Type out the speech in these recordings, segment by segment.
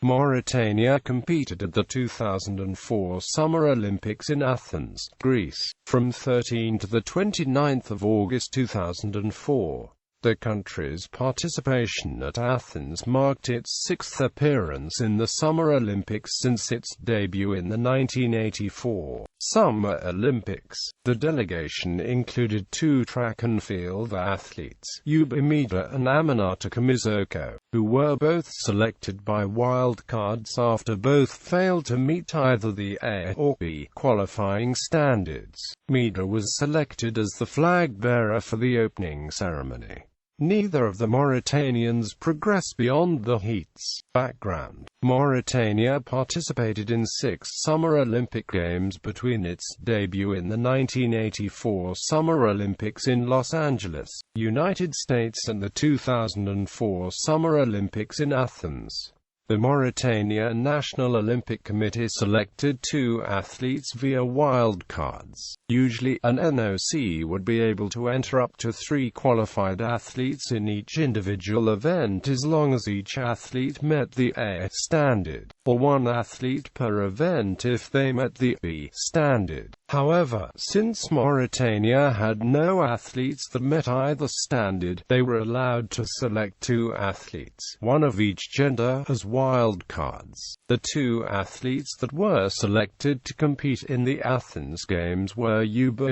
Mauritania competed at the 2004 Summer Olympics in Athens, Greece, from 13 to 29 August 2004. The country's participation at Athens marked its sixth appearance in the Summer Olympics since its debut in the 1984 Summer Olympics. The delegation included two track and field athletes, Youba and Aminata Kamissoko, who were both selected by wildcards after both failed to meet either the A or B qualifying standards. Hmeida was selected as the flag bearer for the opening ceremony. Neither of the Mauritanians progressed beyond the heats. Background: Mauritania participated in 6 Summer Olympic Games between its debut in the 1984 Summer Olympics in Los Angeles, United States and the 2004 Summer Olympics in Athens. The Mauritania National Olympic Committee selected 2 athletes via wildcards. Usually, an NOC would be able to enter up to 3 qualified athletes in each individual event as long as each athlete met the A standard, or 1 athlete per event if they met the B standard. However, since Mauritania had no athletes that met either standard, they were allowed to select 2 athletes, 1 of each gender, as wildcards. The 2 athletes that were selected to compete in the Athens Games were Youba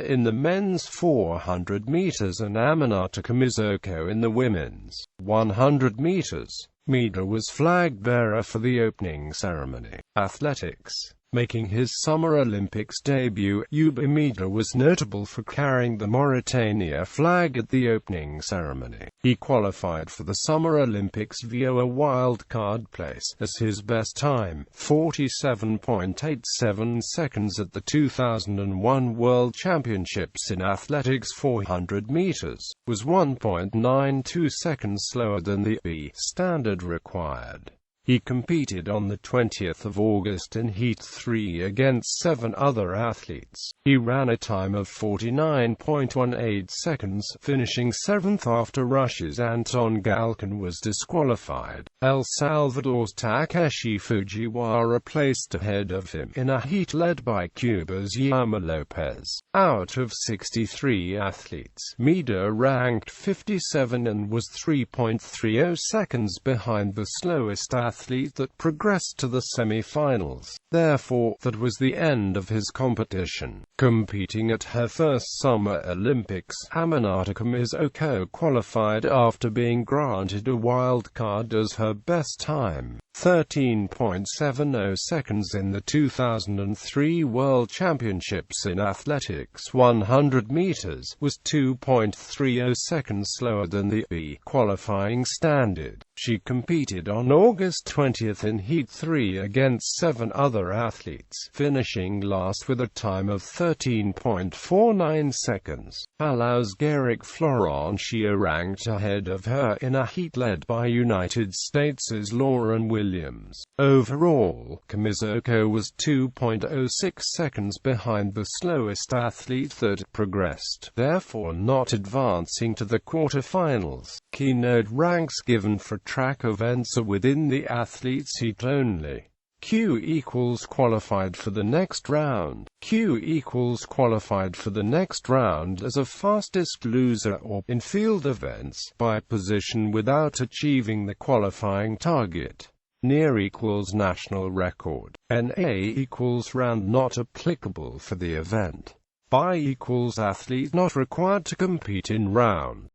in the men's 400 meters and Aminata Kamissoko in the women's 100 meters. Hmeida was flag bearer for the opening ceremony. Athletics. Making his Summer Olympics debut, Youba was notable for carrying the Mauritania flag at the opening ceremony. He qualified for the Summer Olympics via a wildcard place, as his best time, 47.87 seconds at the 2001 World Championships in Athletics 400 meters, was 1.92 seconds slower than the B standard required. He competed on the 20th of August in Heat 3 against 7 other athletes. He ran a time of 49.18 seconds, finishing 7th after Russia's Anton Galkin was disqualified. El Salvador's Takeshi Fujiwara placed ahead of him in a heat led by Cuba's Yama Lopez. Out of 63 athletes, Hmeida ranked 57 and was 3.30 seconds behind the slowest athlete that progressed to the semi-finals. Therefore, that was the end of his competition. Competing at her first Summer Olympics, Aminata Kamissoko qualified after being granted a wild card as her best time, 13.70 seconds in the 2003 World Championships in Athletics 100 meters, was 2.30 seconds slower than the B qualifying standard. She competed on August 20 in Heat 3 against 7 other athletes, finishing last with a time of 13.49 seconds. Palau's Garrick Florentia ranked ahead of her in a heat led by United States' Lauren Williams. Overall, Kamissoko was 2.06 seconds behind the slowest athlete that progressed, therefore not advancing to the quarterfinals. Keynote ranks given for track events are within the athletes' heat only. Q equals qualified for the next round. Q equals qualified for the next round as a fastest loser or, in field events, by position without achieving the qualifying target. Near equals national record. NA equals round not applicable for the event. By equals athlete not required to compete in round.